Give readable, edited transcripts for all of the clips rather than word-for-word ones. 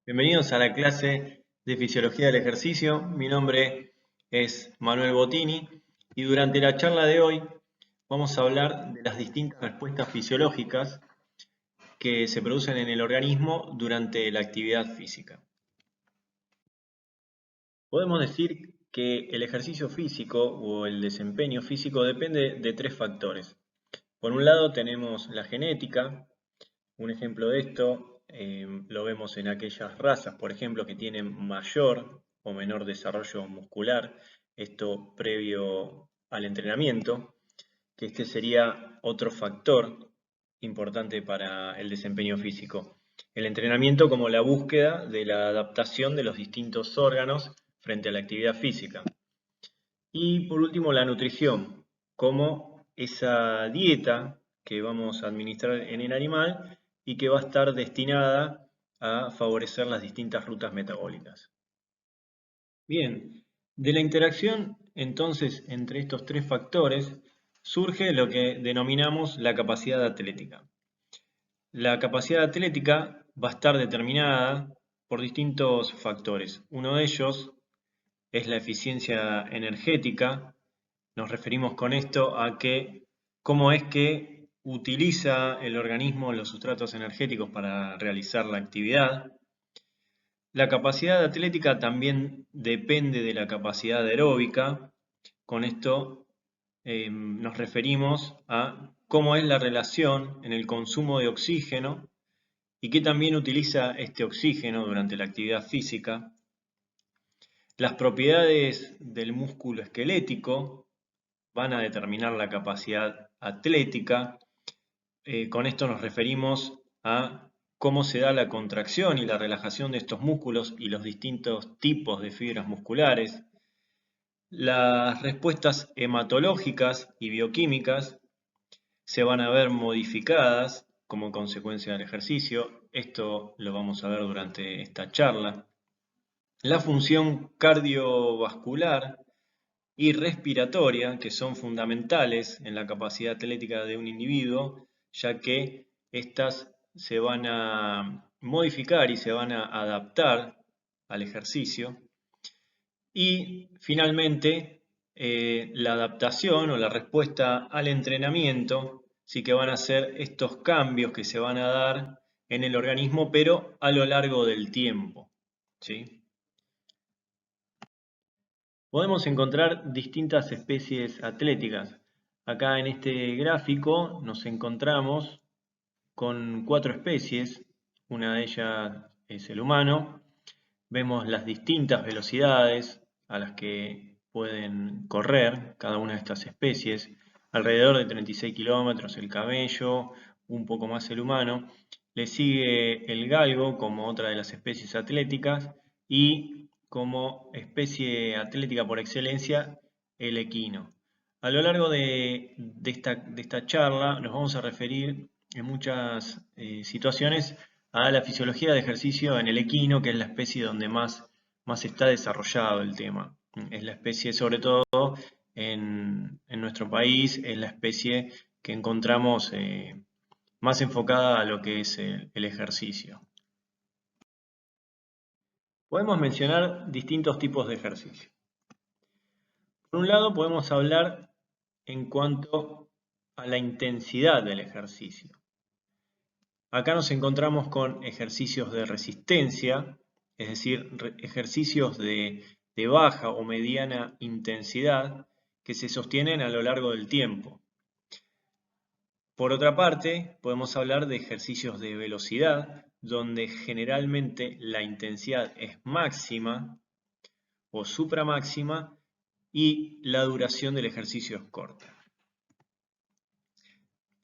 Bienvenidos a la clase de Fisiología del Ejercicio. Mi nombre es Manuel Bottini y durante la charla de hoy vamos a hablar de las distintas respuestas fisiológicas que se producen en el organismo durante la actividad física. Podemos decir que el ejercicio físico o el desempeño físico depende de tres factores. Por un lado tenemos la genética. Un ejemplo de esto lo vemos en aquellas razas, por ejemplo, que tienen mayor o menor desarrollo muscular, esto previo al entrenamiento, que este sería otro factor importante para el desempeño físico. El entrenamiento como la búsqueda de la adaptación de los distintos órganos frente a la actividad física. Y por último, la nutrición, como esa dieta que vamos a administrar en el animal y que va a estar destinada a favorecer las distintas rutas metabólicas. Bien, de la interacción entonces entre estos tres factores surge lo que denominamos la capacidad atlética. La capacidad atlética va a estar determinada por distintos factores. Uno de ellos es la eficiencia energética. Nos referimos con esto a que cómo es que utiliza el organismo los sustratos energéticos para realizar la actividad. La capacidad atlética también depende de la capacidad aeróbica. Con esto nos referimos a cómo es la relación en el consumo de oxígeno y qué también utiliza este oxígeno durante la actividad física. Las propiedades del músculo esquelético van a determinar la capacidad atlética. Con esto nos referimos a cómo se da la contracción y la relajación de estos músculos y los distintos tipos de fibras musculares. Las respuestas hematológicas y bioquímicas se van a ver modificadas como consecuencia del ejercicio. Esto lo vamos a ver durante esta charla. La función cardiovascular y respiratoria, que son fundamentales en la capacidad atlética de un individuo, ya que éstas se van a modificar y se van a adaptar al ejercicio. Y finalmente, la adaptación o la respuesta al entrenamiento, sí que van a ser estos cambios que se van a dar en el organismo, pero a lo largo del tiempo, ¿sí? Podemos encontrar distintas especies atléticas. Acá en este gráfico nos encontramos con 4 especies. Una de ellas es el humano. Vemos las distintas velocidades a las que pueden correr cada una de estas especies. Alrededor de 36 kilómetros el camello, un poco más el humano. Le sigue el galgo como otra de las especies atléticas y como especie atlética por excelencia el equino. A lo largo de esta charla nos vamos a referir en muchas situaciones a la fisiología de ejercicio en el equino, que es la especie donde más está desarrollado el tema. Es la especie, sobre todo en nuestro país, es la especie que encontramos más enfocada a lo que es el ejercicio. Podemos mencionar distintos tipos de ejercicio. Por un lado, podemos hablar en cuanto a la intensidad del ejercicio. Acá nos encontramos con ejercicios de resistencia, es decir, ejercicios de baja o mediana intensidad que se sostienen a lo largo del tiempo. Por otra parte, podemos hablar de ejercicios de velocidad, donde generalmente la intensidad es máxima o supramáxima y la duración del ejercicio es corta.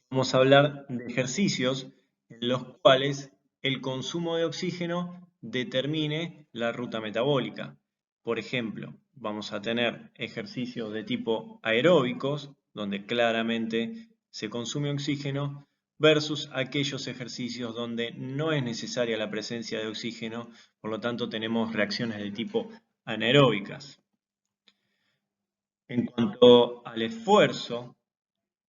Vamos a hablar de ejercicios en los cuales el consumo de oxígeno determine la ruta metabólica. Por ejemplo, vamos a tener ejercicios de tipo aeróbicos, donde claramente se consume oxígeno, versus aquellos ejercicios donde no es necesaria la presencia de oxígeno, por lo tanto tenemos reacciones de tipo anaeróbicas. En cuanto al esfuerzo,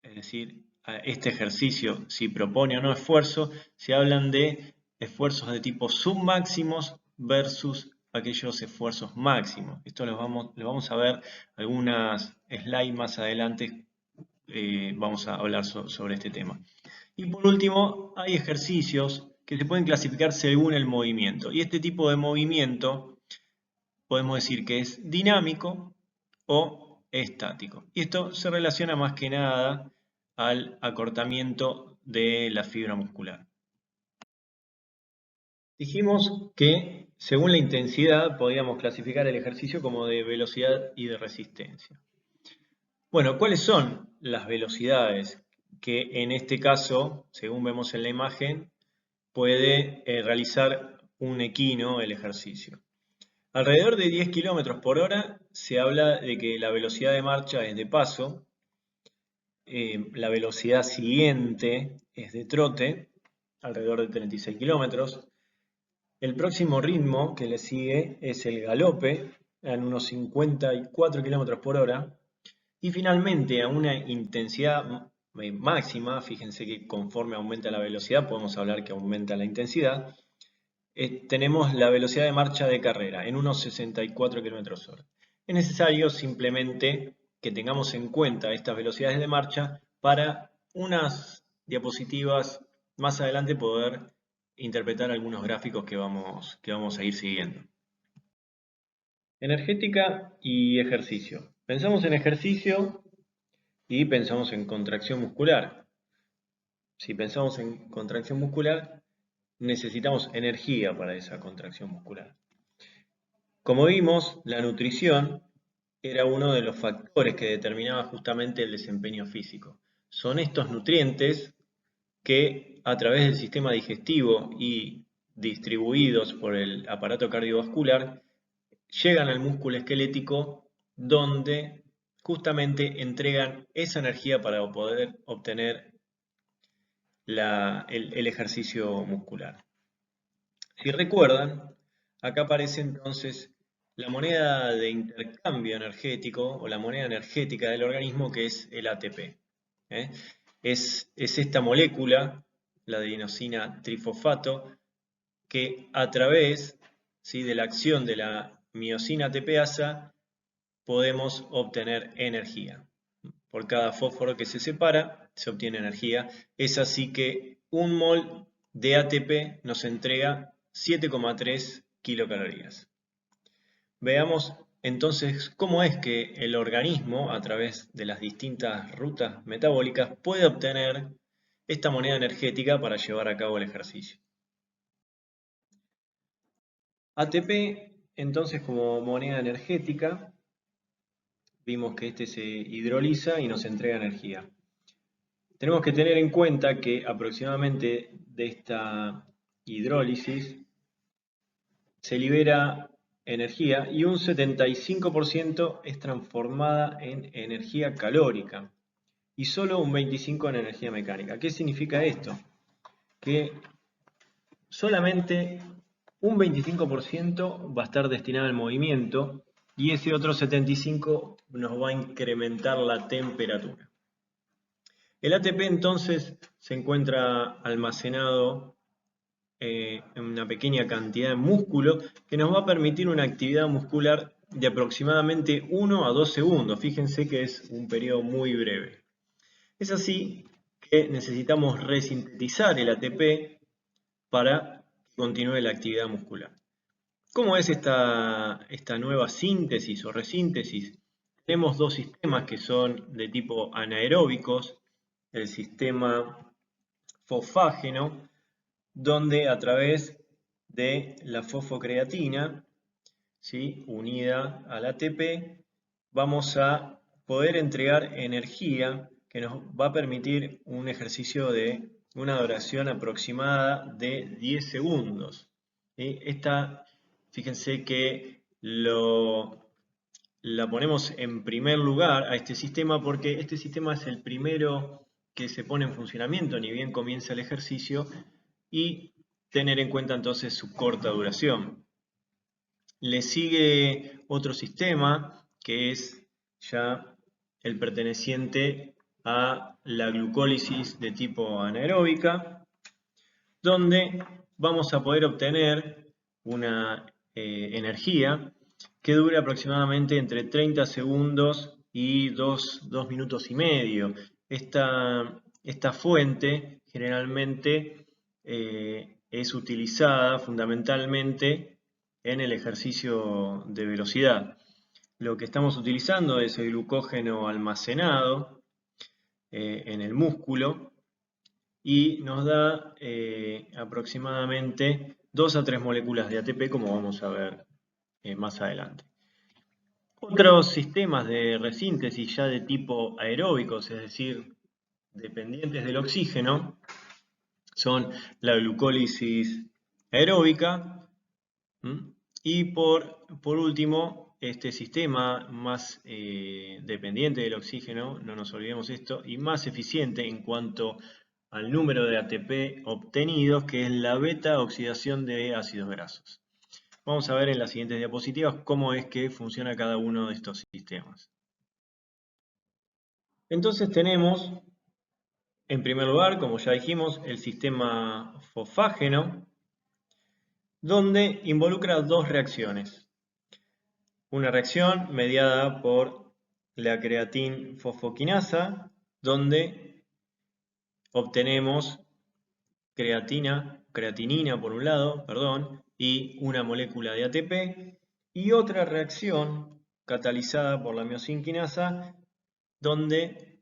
es decir, este ejercicio, si propone o no esfuerzo, se hablan de esfuerzos de tipo submáximos versus aquellos esfuerzos máximos. Esto lo vamos a ver algunas slides más adelante, vamos a hablar sobre este tema. Y por último, hay ejercicios que se pueden clasificar según el movimiento. Y este tipo de movimiento podemos decir que es dinámico o estático. Y esto se relaciona más que nada al acortamiento de la fibra muscular. Dijimos que según la intensidad podíamos clasificar el ejercicio como de velocidad y de resistencia. Bueno, ¿cuáles son las velocidades que en este caso, según vemos en la imagen, puede realizar un equino el ejercicio? Alrededor de 10 km por hora se habla de que la velocidad de marcha es de paso, la velocidad siguiente es de trote, alrededor de 36 km. El próximo ritmo que le sigue es el galope, en unos 54 km por hora. Y finalmente, a una intensidad máxima, fíjense que conforme aumenta la velocidad, podemos hablar que aumenta la intensidad, tenemos la velocidad de marcha de carrera en unos 64 km hora. Es necesario simplemente que tengamos en cuenta estas velocidades de marcha para unas diapositivas más adelante poder interpretar algunos gráficos que vamos a ir siguiendo. Energética y ejercicio. Pensamos en ejercicio y pensamos en contracción muscular. Si pensamos en contracción muscular, necesitamos energía para esa contracción muscular. Como vimos, la nutrición era uno de los factores que determinaba justamente el desempeño físico. Son estos nutrientes que a través del sistema digestivo y distribuidos por el aparato cardiovascular llegan al músculo esquelético donde justamente entregan esa energía para poder obtener el ejercicio muscular. Si recuerdan, acá aparece entonces la moneda de intercambio energético o la moneda energética del organismo que es el ATP. Es esta molécula, la adenosina trifosfato, que a través de la acción de la miosina ATPasa podemos obtener energía. Por cada fósforo que se separa, se obtiene energía. Es así que un mol de ATP nos entrega 7,3 kilocalorías. Veamos entonces cómo es que el organismo, a través de las distintas rutas metabólicas, puede obtener esta moneda energética para llevar a cabo el ejercicio. ATP, entonces, como moneda energética, vimos que este se hidroliza y nos entrega energía. Tenemos que tener en cuenta que aproximadamente de esta hidrólisis se libera energía y un 75% es transformada en energía calórica y solo un 25% en energía mecánica. ¿Qué significa esto? Que solamente un 25% va a estar destinado al movimiento y ese otro 75% nos va a incrementar la temperatura. El ATP entonces se encuentra almacenado en una pequeña cantidad de músculo que nos va a permitir una actividad muscular de aproximadamente 1 a 2 segundos. Fíjense que es un periodo muy breve. Es así que necesitamos resintetizar el ATP para que continúe la actividad muscular. ¿Cómo es esta nueva síntesis o resíntesis? Tenemos dos sistemas que son de tipo anaeróbicos, el sistema fosfágeno, donde a través de la fosfocreatina, ¿sí?, unida al ATP, vamos a poder entregar energía que nos va a permitir un ejercicio de una duración aproximada de 10 segundos. ¿Sí? Fíjense que la ponemos en primer lugar a este sistema porque este sistema es el primero que se pone en funcionamiento ni bien comienza el ejercicio y tener en cuenta entonces su corta duración. Le sigue otro sistema que es ya el perteneciente a la glucólisis de tipo anaeróbica, donde vamos a poder obtener una energía que dura aproximadamente entre 30 segundos y 2 minutos y medio. Esta fuente generalmente es utilizada fundamentalmente en el ejercicio de velocidad. Lo que estamos utilizando es el glucógeno almacenado en el músculo y nos da aproximadamente 2 a 3 moléculas de ATP, como vamos a ver más adelante. Otros sistemas de resíntesis ya de tipo aeróbicos, es decir, dependientes del oxígeno, son la glucólisis aeróbica. Y por último, este sistema más dependiente del oxígeno, no nos olvidemos esto, y más eficiente en cuanto al número de ATP obtenidos, que es la beta oxidación de ácidos grasos. Vamos a ver en las siguientes diapositivas cómo es que funciona cada uno de estos sistemas. Entonces tenemos, en primer lugar, como ya dijimos, el sistema fosfágeno, donde involucra dos reacciones. Una reacción mediada por la creatinfosfoquinasa, donde obtenemos creatinina por un lado, y una molécula de ATP, y otra reacción catalizada por la miosinquinasa, donde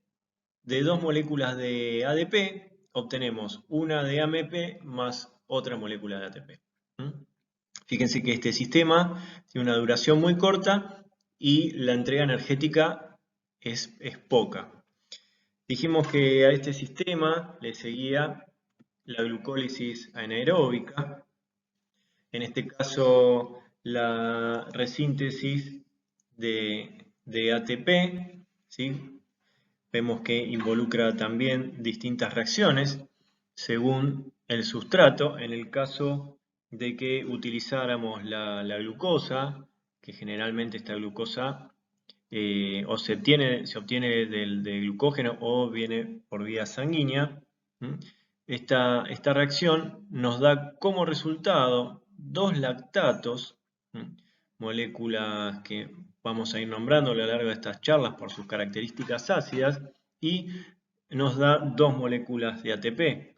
de dos moléculas de ADP obtenemos una de AMP más otra molécula de ATP. Fíjense que este sistema tiene una duración muy corta y la entrega energética es poca. Dijimos que a este sistema le seguía la glucólisis anaeróbica, en este caso la resíntesis de ATP, ¿sí? Vemos que involucra también distintas reacciones según el sustrato. En el caso de que utilizáramos la glucosa, que generalmente esta glucosa o se obtiene del glucógeno o viene por vía sanguínea, esta reacción nos da como resultado dos lactatos, moléculas que vamos a ir nombrando a lo largo de estas charlas por sus características ácidas, y nos da dos moléculas de ATP.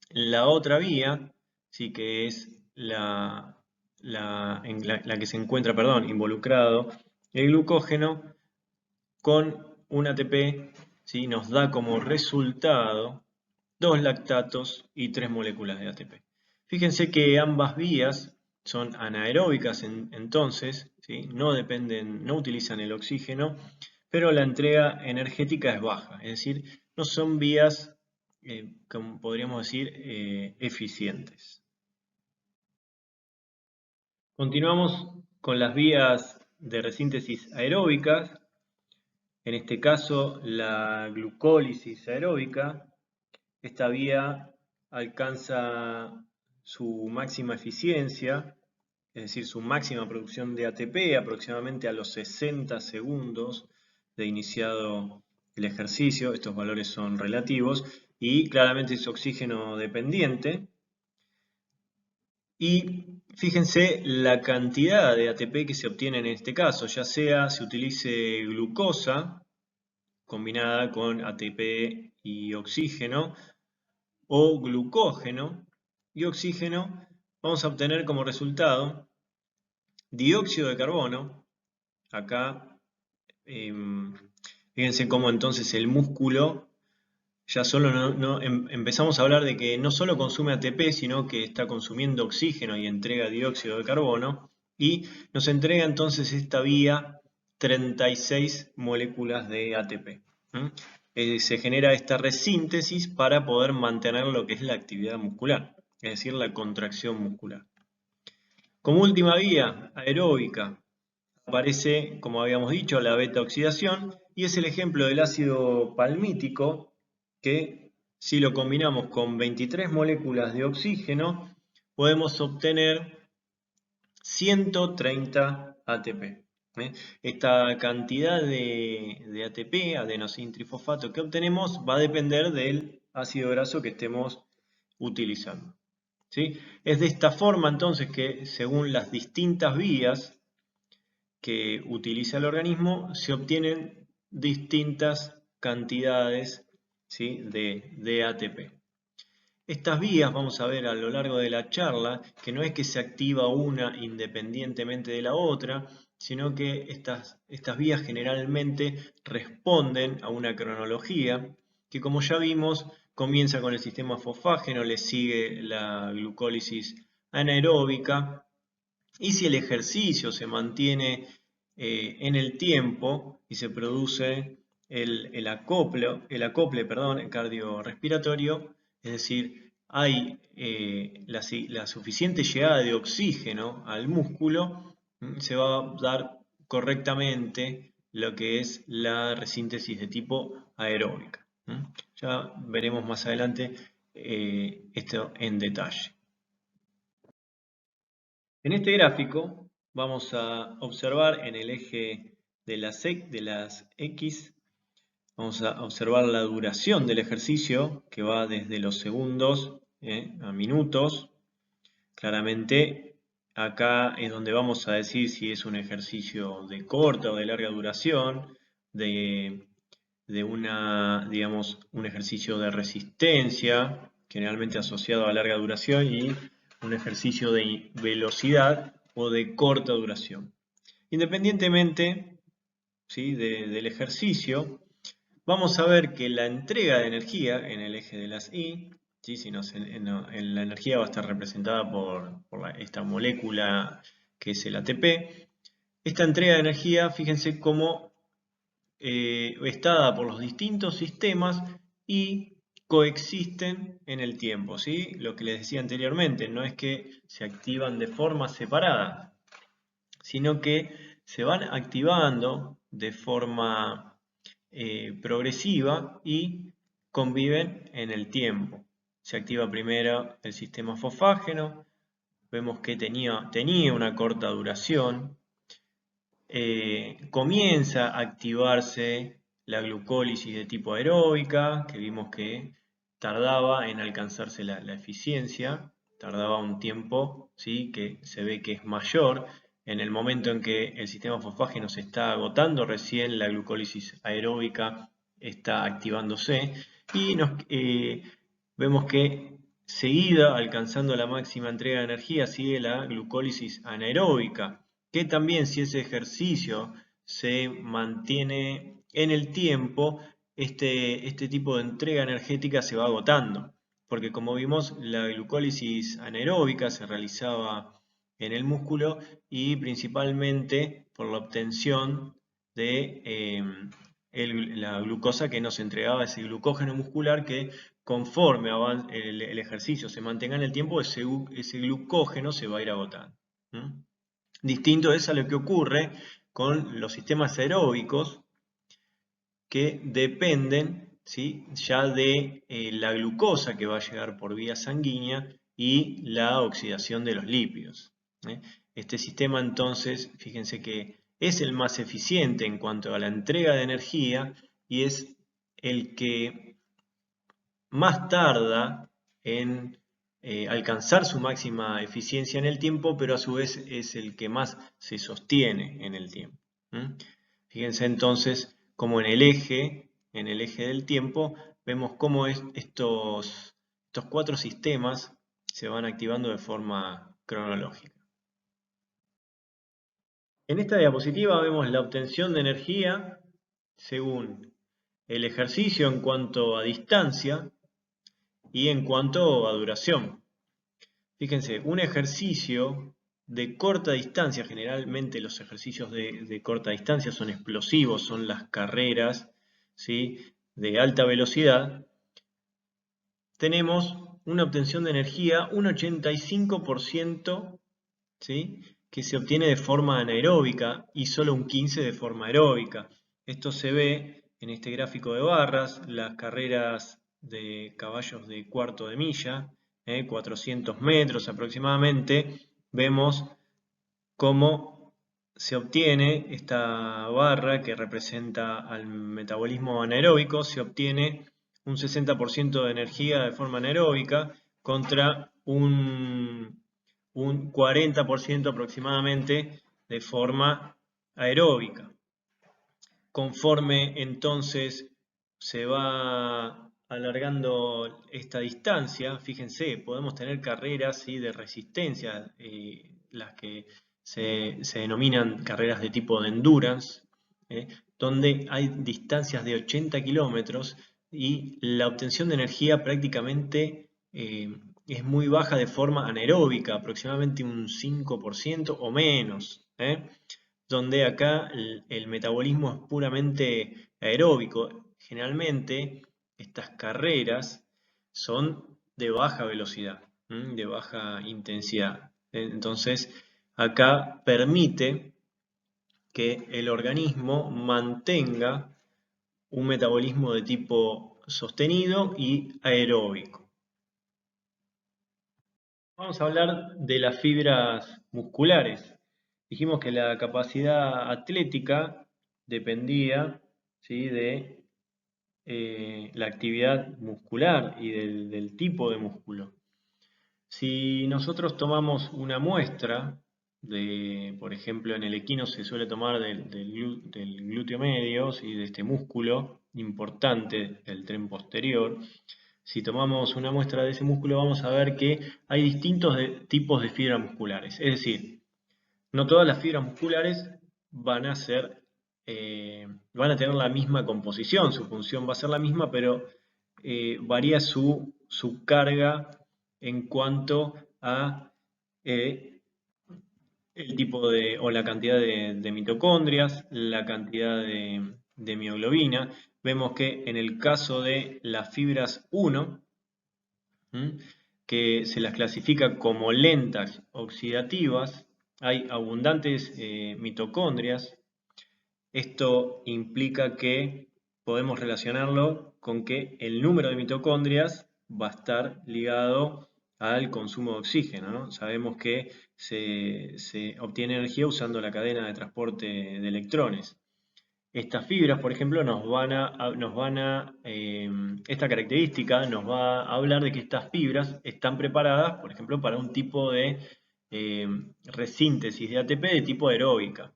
La otra vía, sí, que es la que se encuentra, involucrado el glucógeno con un ATP, ¿sí? Nos da como resultado dos lactatos y tres moléculas de ATP. Fíjense que ambas vías son anaeróbicas entonces, ¿sí? No utilizan el oxígeno, pero la entrega energética es baja, es decir, no son vías, como podríamos decir, eficientes. Continuamos con las vías de resíntesis aeróbicas, en este caso la glucólisis aeróbica. Esta vía alcanza su máxima eficiencia, es decir, su máxima producción de ATP aproximadamente a los 60 segundos de iniciado el ejercicio. Estos valores son relativos y claramente es oxígeno dependiente. Y fíjense la cantidad de ATP que se obtiene en este caso, ya sea se utilice glucosa combinada con ATP y oxígeno, o glucógeno y oxígeno, vamos a obtener como resultado dióxido de carbono. Acá fíjense cómo entonces el músculo ya solo empezamos a hablar de que no solo consume ATP, sino que está consumiendo oxígeno y entrega dióxido de carbono, y nos entrega entonces esta vía 36 moléculas de ATP. Se genera esta resíntesis para poder mantener lo que es la actividad muscular, es decir, la contracción muscular. Como última vía aeróbica aparece, como habíamos dicho, la beta oxidación, y es el ejemplo del ácido palmítico, que si lo combinamos con 23 moléculas de oxígeno, podemos obtener 130 ATP. Esta cantidad de ATP, adenosintrifosfato, que obtenemos va a depender del ácido graso que estemos utilizando. ¿sí? Es de esta forma entonces que según las distintas vías que utiliza el organismo se obtienen distintas cantidades, ¿sí?, de ATP. Estas vías vamos a ver a lo largo de la charla que no es que se activa una independientemente de la otra, sino que estas vías generalmente responden a una cronología que, como ya vimos, comienza con el sistema fosfágeno, le sigue la glucólisis anaeróbica, y si el ejercicio se mantiene en el tiempo y se produce el acople, perdón, cardiorrespiratorio, es decir, hay la suficiente llegada de oxígeno al músculo, se va a dar correctamente lo que es la resíntesis de tipo aeróbica. Ya veremos más adelante esto en detalle. En este gráfico vamos a observar en el eje de las X, vamos a observar la duración del ejercicio que va desde los segundos a minutos. Claramente acá es donde vamos a decir si es un ejercicio de corta o de larga duración, de digamos, un ejercicio de resistencia, generalmente asociado a larga duración, y un ejercicio de velocidad o de corta duración. Independientemente, ¿sí?, del ejercicio, vamos a ver que la entrega de energía en el eje de las Y, ¿sí?, en la energía va a estar representada por esta molécula que es el ATP. Esta entrega de energía, fíjense cómo está dada por los distintos sistemas y coexisten en el tiempo, ¿sí? Lo que les decía anteriormente, no es que se activan de forma separada, sino que se van activando de forma progresiva y conviven en el tiempo. Se activa primero el sistema fosfágeno, vemos que tenía una corta duración, comienza a activarse la glucólisis de tipo aeróbica, que vimos que tardaba en alcanzarse la eficiencia, tardaba un tiempo, ¿sí?, que se ve que es mayor. En el momento en que el sistema fosfágeno se está agotando, recién la glucólisis aeróbica está activándose y vemos que seguida, alcanzando la máxima entrega de energía, sigue la glucólisis anaeróbica, que también, si ese ejercicio se mantiene en el tiempo, este tipo de entrega energética se va agotando, porque como vimos, la glucólisis anaeróbica se realizaba en el músculo y principalmente por la obtención de la glucosa que nos entregaba ese glucógeno muscular, que conforme el ejercicio se mantenga en el tiempo, ese glucógeno se va a ir agotando. Distinto es a lo que ocurre con los sistemas aeróbicos, que dependen, ¿sí?, ya de la glucosa que va a llegar por vía sanguínea y la oxidación de los lípidos. Este sistema, entonces, fíjense que es el más eficiente en cuanto a la entrega de energía y es el que más tarda en alcanzar su máxima eficiencia en el tiempo, pero a su vez es el que más se sostiene en el tiempo. Fíjense entonces cómo en el eje del tiempo, vemos cómo estos cuatro sistemas se van activando de forma cronológica. En esta diapositiva vemos la obtención de energía según el ejercicio en cuanto a distancia y en cuanto a duración. Fíjense, un ejercicio de corta distancia, generalmente los ejercicios de corta distancia son explosivos, son las carreras, ¿sí?, de alta velocidad, tenemos una obtención de energía, un 85%, ¿sí?, que se obtiene de forma anaeróbica y solo un 15% de forma aeróbica. Esto se ve en este gráfico de barras, las carreras de caballos de cuarto de milla, 400 metros aproximadamente. Vemos cómo se obtiene esta barra que representa al metabolismo anaeróbico, se obtiene un 60% de energía de forma anaeróbica contra un 40% aproximadamente de forma aeróbica. Conforme entonces se va alargando esta distancia, fíjense, podemos tener carreras, ¿sí?, de resistencia, las que se denominan carreras de tipo de endurance, donde hay distancias de 80 kilómetros y la obtención de energía prácticamente es muy baja de forma anaeróbica, aproximadamente un 5% o menos, donde acá el metabolismo es puramente aeróbico. Generalmente estas carreras son de baja velocidad, de baja intensidad. Entonces acá permite que el organismo mantenga un metabolismo de tipo sostenido y aeróbico. Vamos a hablar de las fibras musculares. Dijimos que la capacidad atlética dependía, ¿sí?, de la actividad muscular y del tipo de músculo. Si nosotros tomamos una muestra, por ejemplo, en el equino se suele tomar del glúteo medio, ¿sí?, de este músculo importante del tren posterior. Si tomamos una muestra de ese músculo vamos a ver que hay distintos tipos de fibras musculares. Es decir, no todas las fibras musculares van a tener la misma composición, su función va a ser la misma, pero varía su carga en cuanto a el tipo o la cantidad de mitocondrias, la cantidad de mioglobina. Vemos que en el caso de las fibras 1, que se las clasifica como lentas oxidativas, hay abundantes mitocondrias. Esto implica que podemos relacionarlo con que el número de mitocondrias va a estar ligado al consumo de oxígeno, ¿no? Sabemos que se obtiene energía usando la cadena de transporte de electrones. Estas fibras, por ejemplo, esta característica nos va a hablar de que estas fibras están preparadas, por ejemplo, para un tipo de resíntesis de ATP de tipo aeróbica.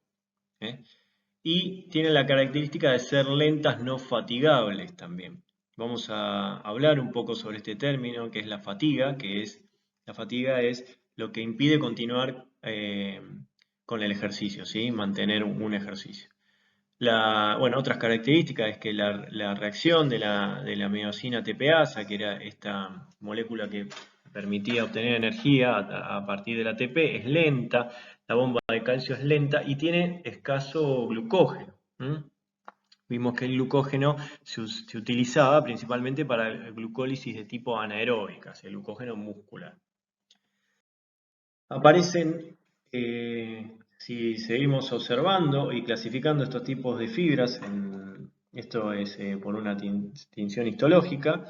Y tienen la característica de ser lentas no fatigables también. Vamos a hablar un poco sobre este término, que es la fatiga, la fatiga es lo que impide continuar con el ejercicio, ¿sí?, mantener un ejercicio. Otras características es que la reacción de la miosina ATPasa, que era esta molécula que permitía obtener energía a partir del ATP, es lenta, la bomba de calcio es lenta y tiene escaso glucógeno. Vimos que el glucógeno se utilizaba principalmente para la glucólisis de tipo anaeróbica, el glucógeno muscular. Aparecen, si seguimos observando y clasificando estos tipos de fibras, esto es por una tinción histológica,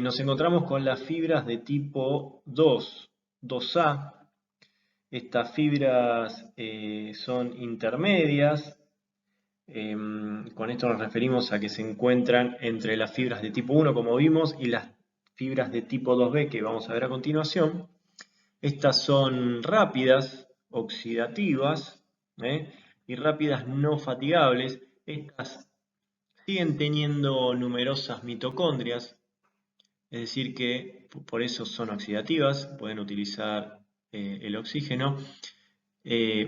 nos encontramos con las fibras de tipo 2, 2A. Estas fibras son intermedias. Con esto nos referimos a que se encuentran entre las fibras de tipo 1, como vimos, y las fibras de tipo 2B, que vamos a ver a continuación. Estas son rápidas, oxidativas, y rápidas no fatigables. Estas siguen teniendo numerosas mitocondrias, es decir que por eso son oxidativas, pueden utilizar el oxígeno,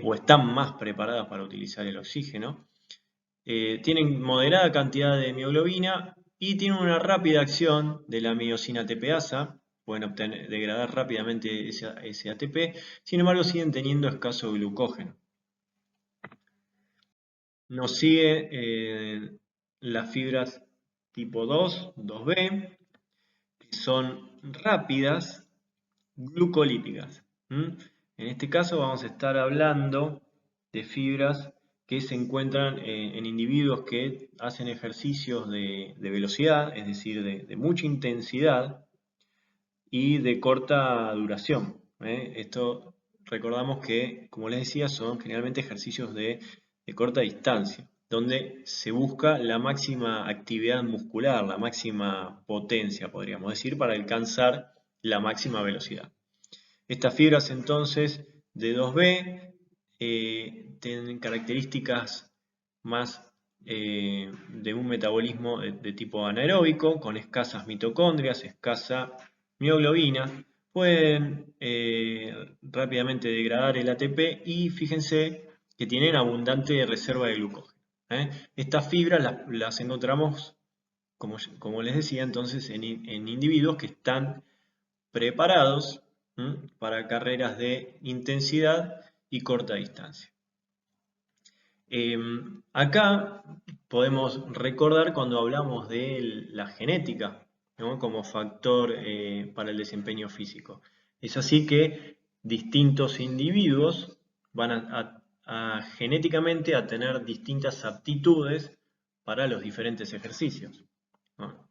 o están más preparadas para utilizar el oxígeno. Tienen moderada cantidad de mioglobina y tienen una rápida acción de la miosina ATPasa. Pueden degradar rápidamente ese ATP, sin embargo siguen teniendo escaso glucógeno. Nos sigue las fibras tipo 2, 2B, que son rápidas glucolíticas. En este caso vamos a estar hablando de fibras que se encuentran en individuos que hacen ejercicios de velocidad, es decir, de mucha intensidad y de corta duración. Esto recordamos que, como les decía, son generalmente ejercicios de corta distancia, donde se busca la máxima actividad muscular, la máxima potencia, podríamos decir, para alcanzar la máxima velocidad. Estas fibras entonces de 2B tienen características más de un metabolismo de tipo anaeróbico, con escasas mitocondrias, escasa mioglobina, pueden rápidamente degradar el ATP y fíjense que tienen abundante reserva de glucógeno. Estas fibras las encontramos, como les decía, entonces en individuos que están preparados para carreras de intensidad y corta distancia. Acá podemos recordar cuando hablamos de la genética, ¿no?, como factor para el desempeño físico. Es así que distintos individuos van genéticamente a tener distintas aptitudes para los diferentes ejercicios, ¿no?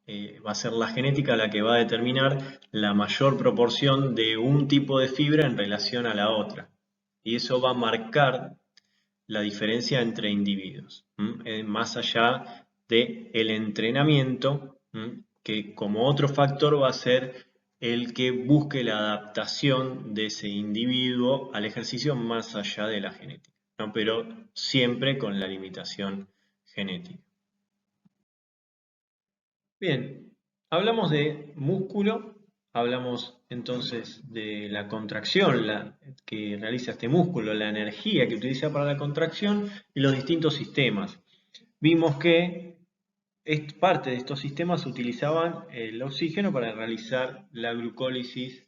Va a ser la genética la que va a determinar la mayor proporción de un tipo de fibra en relación a la otra. Y eso va a marcar la diferencia entre individuos, más allá del entrenamiento, que como otro factor va a ser el que busque la adaptación de ese individuo al ejercicio más allá de la genética, ¿no? Pero siempre con la limitación genética. Bien, hablamos de músculo, hablamos entonces de la contracción que realiza este músculo, la energía que utiliza para la contracción y los distintos sistemas. Vimos que parte de estos sistemas utilizaban el oxígeno para realizar la glucólisis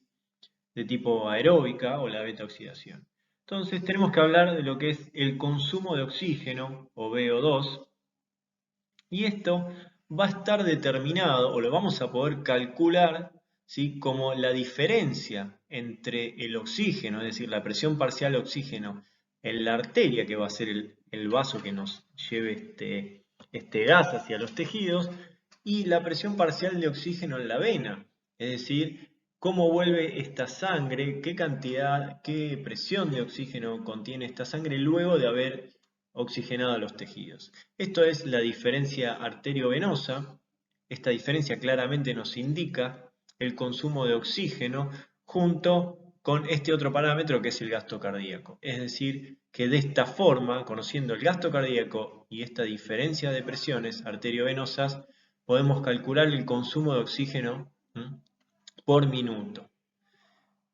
de tipo aeróbica o la beta-oxidación. Entonces tenemos que hablar de lo que es el consumo de oxígeno o VO2, y esto va a estar determinado, o lo vamos a poder calcular, ¿sí?, como la diferencia entre el oxígeno, es decir, la presión parcial de oxígeno en la arteria, que va a ser el vaso que nos lleve este gas hacia los tejidos, y la presión parcial de oxígeno en la vena, es decir, cómo vuelve esta sangre, qué cantidad, qué presión de oxígeno contiene esta sangre luego de haber oxigenado a los tejidos. Esto es la diferencia arteriovenosa. Esta diferencia claramente nos indica el consumo de oxígeno junto con este otro parámetro que es el gasto cardíaco. Es decir, que de esta forma, conociendo el gasto cardíaco y esta diferencia de presiones arteriovenosas, podemos calcular el consumo de oxígeno por minuto.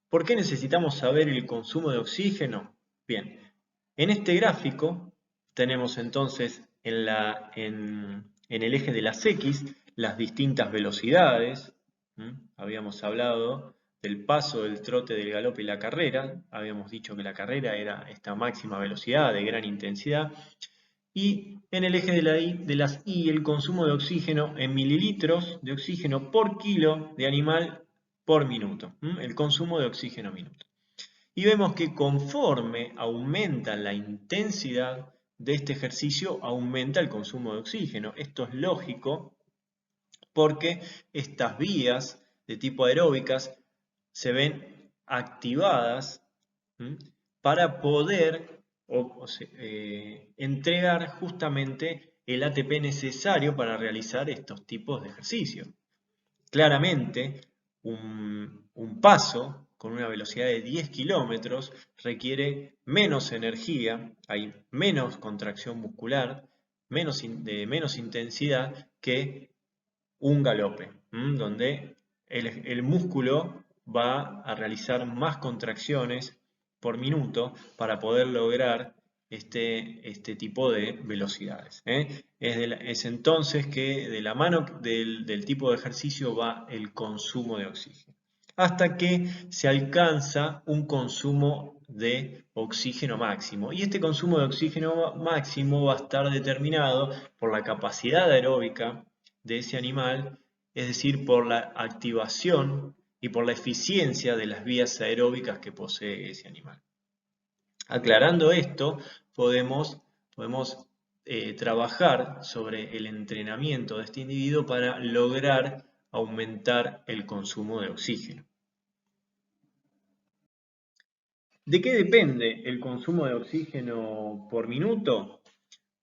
¿Por qué necesitamos saber el consumo de oxígeno? Bien, en este gráfico tenemos entonces en el eje de las X las distintas velocidades. Habíamos hablado del paso, del trote, del galope y la carrera. Habíamos dicho que la carrera era esta máxima velocidad de gran intensidad. Y en el eje de las Y, el consumo de oxígeno en mililitros de oxígeno por kilo de animal por minuto. El consumo de oxígeno minuto. Y vemos que conforme aumenta la intensidad de este ejercicio, aumenta el consumo de oxígeno. Esto es lógico porque estas vías de tipo aeróbicas se ven activadas para poder entregar justamente el ATP necesario para realizar estos tipos de ejercicios. Claramente, un paso con una velocidad de 10 kilómetros requiere menos energía, hay menos contracción muscular, de menos intensidad que un galope, donde el músculo va a realizar más contracciones por minuto para poder lograr este tipo de velocidades. Es entonces que de la mano del tipo de ejercicio va el consumo de oxígeno, hasta que se alcanza un consumo de oxígeno máximo. Y este consumo de oxígeno máximo va a estar determinado por la capacidad aeróbica de ese animal, es decir, por la activación y por la eficiencia de las vías aeróbicas que posee ese animal. Aclarando esto, podemos trabajar sobre el entrenamiento de este individuo para lograr aumentar el consumo de oxígeno. ¿De qué depende el consumo de oxígeno por minuto?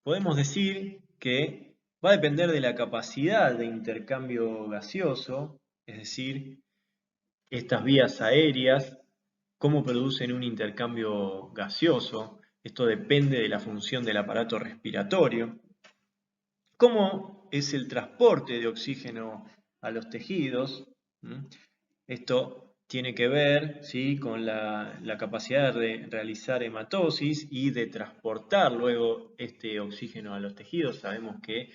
Podemos decir que va a depender de la capacidad de intercambio gaseoso, es decir, estas vías aéreas cómo producen un intercambio gaseoso. Esto depende de la función del aparato respiratorio. ¿Cómo es el transporte de oxígeno a los tejidos? Esto tiene que ver, ¿sí?, con la capacidad de realizar hematosis y de transportar luego este oxígeno a los tejidos. Sabemos que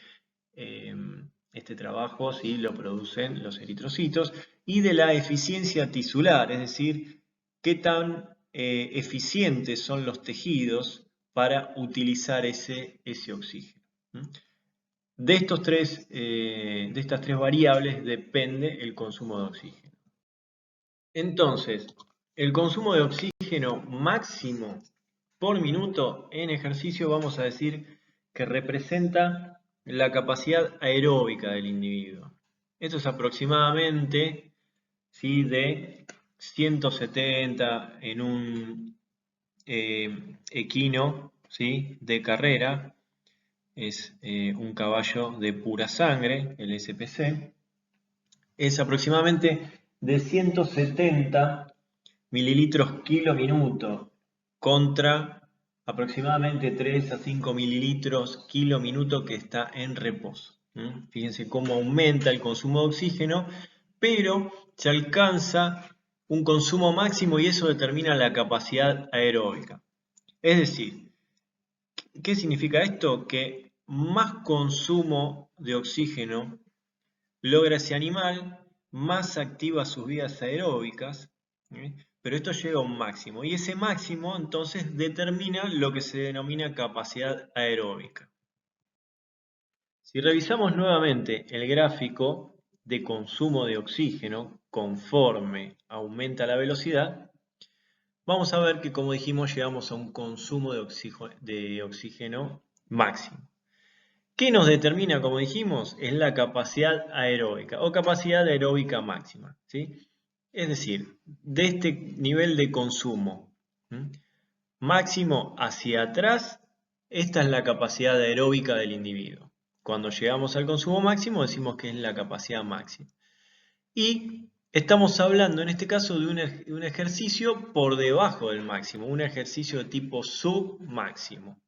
este trabajo sí lo producen los eritrocitos. Y de la eficiencia tisular, es decir, qué tan eficientes son los tejidos para utilizar ese oxígeno. De estas tres variables depende el consumo de oxígeno. Entonces, el consumo de oxígeno máximo por minuto en ejercicio vamos a decir que representa la capacidad aeróbica del individuo. Esto es aproximadamente, ¿sí?, de 170 en un equino, ¿sí?, de carrera. Es un caballo de pura sangre, el SPC. Es aproximadamente de 170 mililitros kilo minuto contra aproximadamente 3 a 5 mililitros kilo minuto que está en reposo. Fíjense cómo aumenta el consumo de oxígeno, pero se alcanza un consumo máximo y eso determina la capacidad aeróbica. Es decir, ¿qué significa esto? Que más consumo de oxígeno logra ese animal, más activa sus vías aeróbicas, pero esto llega a un máximo. Y ese máximo entonces determina lo que se denomina capacidad aeróbica. Si revisamos nuevamente el gráfico de consumo de oxígeno conforme aumenta la velocidad, vamos a ver que, como dijimos, llegamos a un consumo de oxígeno máximo. ¿Qué nos determina, como dijimos? Es la capacidad aeróbica o capacidad aeróbica máxima, ¿sí? Es decir, de este nivel de consumo máximo hacia atrás, esta es la capacidad aeróbica del individuo. Cuando llegamos al consumo máximo decimos que es la capacidad máxima. Y estamos hablando en este caso de un ejercicio por debajo del máximo, un ejercicio de tipo submáximo.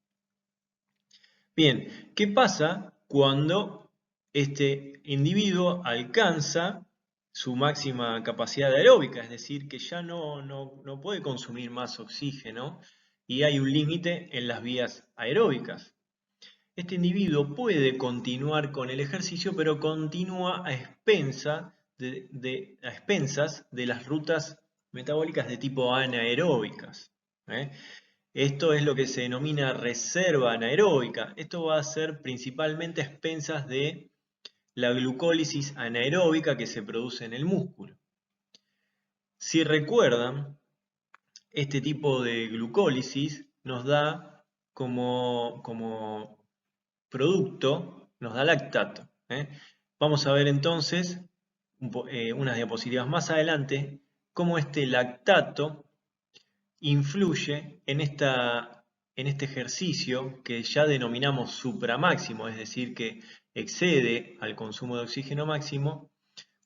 Bien, ¿qué pasa cuando este individuo alcanza su máxima capacidad aeróbica? Es decir, que ya no puede consumir más oxígeno y hay un límite en las vías aeróbicas. Este individuo puede continuar con el ejercicio, pero continúa a expensas de las rutas metabólicas de tipo anaeróbicas. Esto es lo que se denomina reserva anaeróbica. Esto va a ser principalmente a expensas de la glucólisis anaeróbica que se produce en el músculo. Si recuerdan, este tipo de glucólisis nos da como producto, nos da lactato. Vamos a ver entonces, unas diapositivas más adelante, cómo este lactato influye en este ejercicio que ya denominamos supramáximo, es decir, que excede al consumo de oxígeno máximo,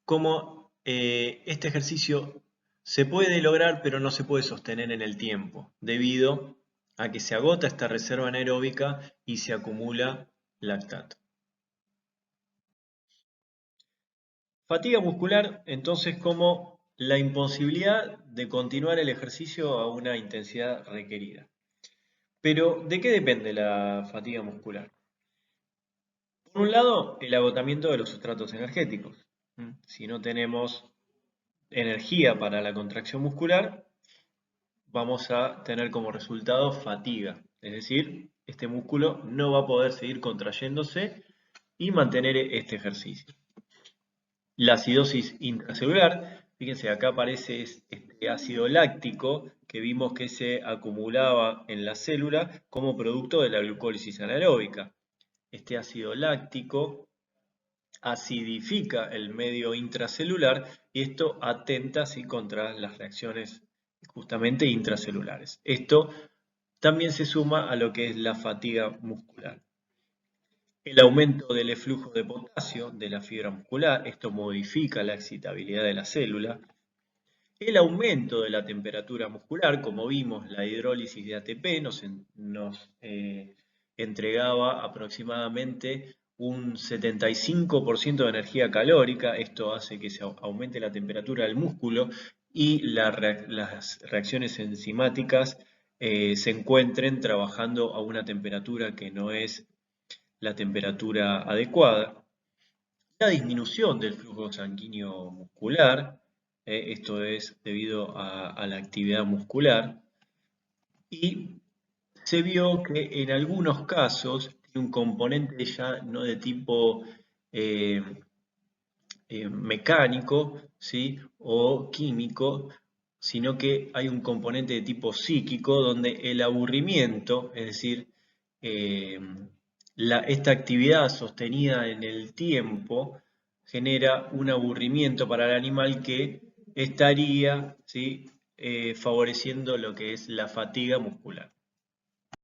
como este ejercicio se puede lograr pero no se puede sostener en el tiempo, debido a que se agota esta reserva anaeróbica y se acumula lactato. Fatiga muscular, entonces, como la imposibilidad de continuar el ejercicio a una intensidad requerida. Pero, ¿de qué depende la fatiga muscular? Por un lado, el agotamiento de los sustratos energéticos. Si no tenemos energía para la contracción muscular, vamos a tener como resultado fatiga. Es decir, este músculo no va a poder seguir contrayéndose y mantener este ejercicio. La acidosis intracelular, fíjense, acá aparece este ácido láctico que vimos que se acumulaba en la célula como producto de la glucólisis anaeróbica. Este ácido láctico acidifica el medio intracelular y esto atenta así contra las reacciones justamente intracelulares. Esto también se suma a lo que es la fatiga muscular. El aumento del eflujo de potasio de la fibra muscular, esto modifica la excitabilidad de la célula. el aumento de la temperatura muscular. Como vimos, la hidrólisis de ATP nos entregaba aproximadamente un 75% de energía calórica. Esto hace que se aumente la temperatura del músculo y las reacciones enzimáticas se encuentren trabajando a una temperatura que no es la temperatura adecuada. La disminución del flujo sanguíneo muscular, esto es debido a la actividad muscular, y se vio que en algunos casos tiene un componente ya no de tipo eh, mecánico, ¿sí? O químico, sino que hay un componente de tipo psíquico donde el aburrimiento, es decir, eh, esta actividad sostenida en el tiempo, genera un aburrimiento para el animal que estaría, ¿sí? Favoreciendo lo que es la fatiga muscular.